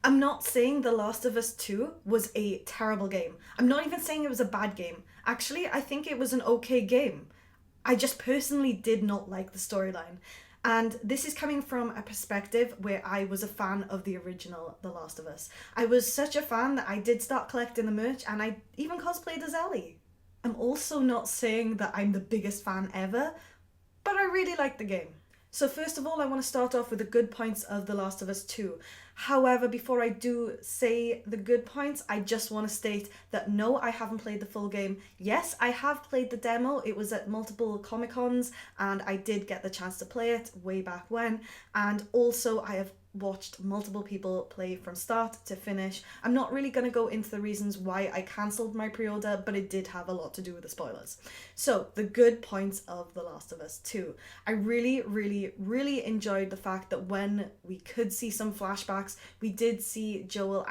I'm not saying The Last of Us 2 was a terrible game. I'm not even saying it was a bad game. Actually, I think it was an okay game. I just personally did not like the storyline. And this is coming from a perspective where I was a fan of the original The Last of Us. I was such a fan that I did start collecting the merch and I even cosplayed as Ellie. I'm also not saying that I'm the biggest fan ever, but I really like the game. So first of all, I want to start off with the good points of The Last of Us 2. However, before I do say the good points, I just want to state that no, I haven't played the full game. Yes, I have played the demo. It was at multiple Comic-Cons and I did get the chance to play it way back when. And also I have watched multiple people play from start to finish. I'm not really going to go into the reasons why I cancelled my pre-order, but it did have a lot to do with the spoilers. So, the good points of The Last of Us 2. I really enjoyed the fact that when we could see some flashbacks, we did see Joel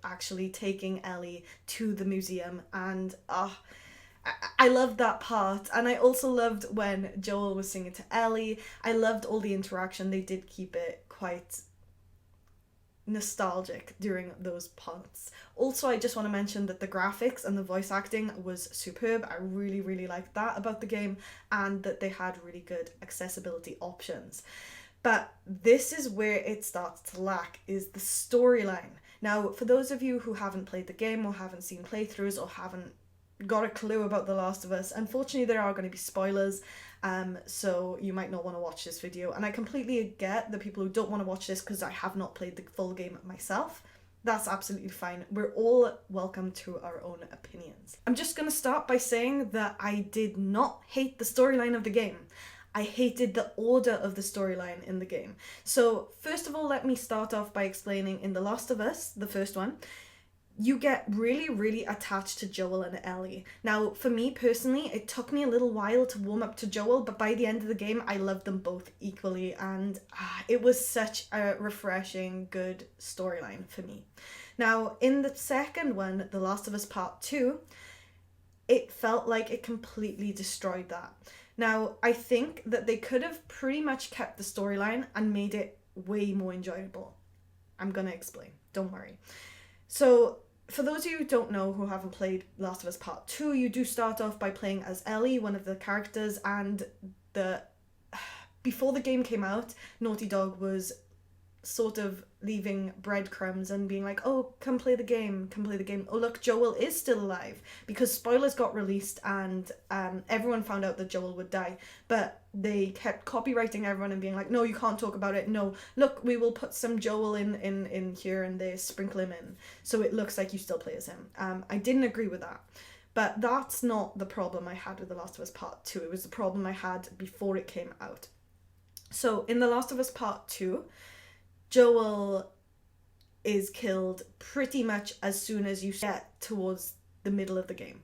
actually taking Ellie to the museum, and I loved that part. And I also loved when Joel was singing to Ellie. I loved all the interaction. They did keep it quite nostalgic during those parts. Also, I just want to mention that the graphics and the voice acting was superb. I really liked that about the game, and that they had really good accessibility options. But this is where it starts to lack, is the storyline. Now, for those of you who haven't played the game or haven't seen playthroughs or haven't got a clue about The Last of Us, unfortunately there are going to be spoilers, so you might not want to watch this video, and I completely get the people who don't want to watch this because I have not played the full game myself. That's absolutely fine. We're all welcome to our own opinions. I'm just going to start by saying that I did not hate the storyline of the game. I hated the order of the storyline in the game. So first of all, let me start off by explaining in The Last of Us, the first one, you get really attached to Joel and Ellie. Now, for me personally, it took me a little while to warm up to Joel, but by the end of the game, I loved them both equally, and it was such a refreshing, good storyline for me. Now, in the second one, The Last of Us Part 2, it felt like it completely destroyed that. Now, I think that they could have pretty much kept the storyline and made it way more enjoyable. I'm gonna explain, don't worry. So, for those of you who don't know, who haven't played Last of Us Part 2, you do start off by playing as Ellie, one of the characters, and before the game came out, Naughty Dog was sort of leaving breadcrumbs and being like, oh, come play the game. Oh, look, Joel is still alive, because spoilers got released and everyone found out that Joel would die, but they kept copywriting everyone and being like, no, you can't talk about it. No, look, we will put some Joel in here and there, sprinkle him in, so it looks like you still play as him. I didn't agree with that. But that's not the problem I had with The Last of Us Part 2. It was the problem I had before it came out. So in The Last of Us Part 2, Joel is killed pretty much as soon as you get towards the middle of the game.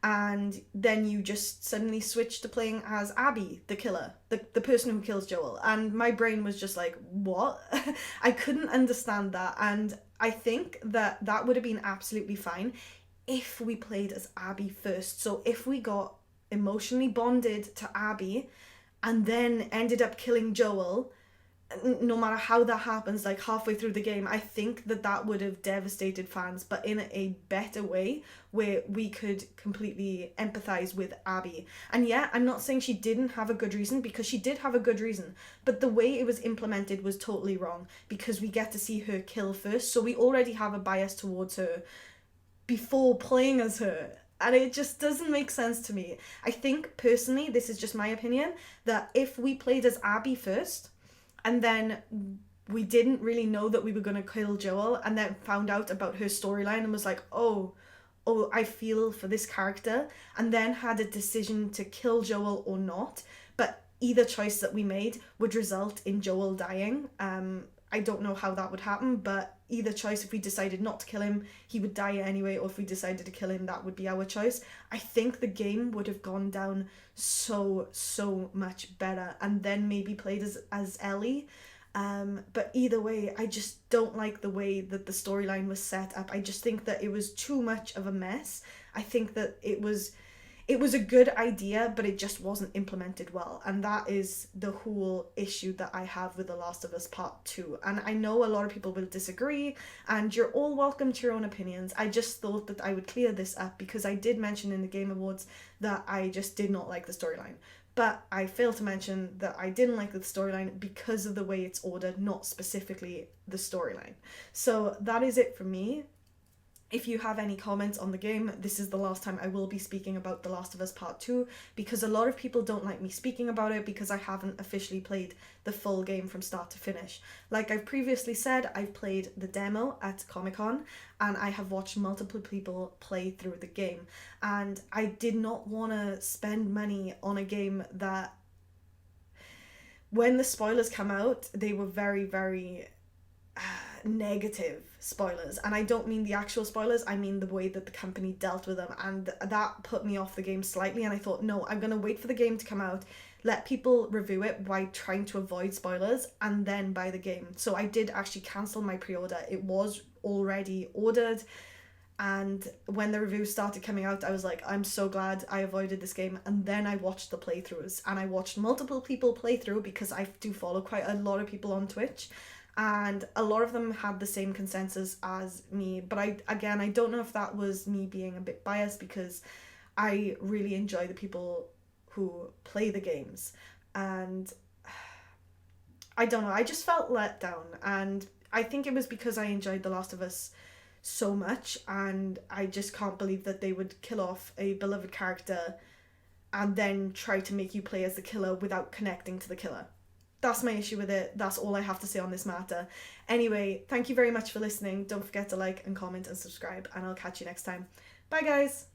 And then you just suddenly switch to playing as Abby, the killer, the person who kills Joel. And my brain was just like, what? I couldn't understand that. And I think that that would have been absolutely fine if we played as Abby first. So if we got emotionally bonded to Abby and then ended up killing Joel, no matter how that happens, like halfway through the game, I think that that would have devastated fans, but in a better way, where we could completely empathize with Abby. And yeah, I'm not saying she didn't have a good reason, because she did have a good reason, but the way it was implemented was totally wrong, because we get to see her kill first, so we already have a bias towards her before playing as her. And it just doesn't make sense to me. I think, personally, this is just my opinion, that if we played as Abby first, and then we didn't really know that we were going to kill Joel, and then found out about her storyline and was like, oh, I feel for this character, and then had a decision to kill Joel or not, but either choice that we made would result in Joel dying. I don't know how that would happen, but either choice, if we decided not to kill him, he would die anyway, or if we decided to kill him, that would be our choice. I think the game would have gone down so much better, and then maybe played as Ellie. But either way, I just don't like the way that the storyline was set up. I just think that it was too much of a mess. I think that it it was a good idea, but it just wasn't implemented well. And that is the whole issue that I have with The Last of Us Part 2. And I know a lot of people will disagree, and you're all welcome to your own opinions. I just thought that I would clear this up because I did mention in the Game Awards that I just did not like the storyline. But I failed to mention that I didn't like the storyline because of the way it's ordered, not specifically the storyline. So that is it for me. If you have any comments on the game, this is the last time I will be speaking about The Last of Us Part 2, because a lot of people don't like me speaking about it because I haven't officially played the full game from start to finish. Like I've previously said, I've played the demo at Comic-Con, and I have watched multiple people play through the game, and I did not want to spend money on a game that, when the spoilers come out, they were very, very negative spoilers. And I don't mean the actual spoilers, I mean the way that the company dealt with them, and that put me off the game slightly. And I thought, no, I'm gonna wait for the game to come out, let people review it by trying to avoid spoilers, and then buy the game. So I did actually cancel my pre-order. It was already ordered, and when the reviews started coming out, I was like, I'm so glad I avoided this game. And then I watched the playthroughs, and I watched multiple people play through because I do follow quite a lot of people on Twitch, and a lot of them had the same consensus as me. But I don't know if that was me being a bit biased, because I really enjoy the people who play the games, and I don't know, I just felt let down. And I think it was because I enjoyed The Last of Us so much, and I just can't believe that they would kill off a beloved character and then try to make you play as the killer without connecting to the killer. That's my issue with it. That's all I have to say on this matter. Anyway, thank you very much for listening. Don't forget to like and comment and subscribe, and I'll catch you next time. Bye, guys.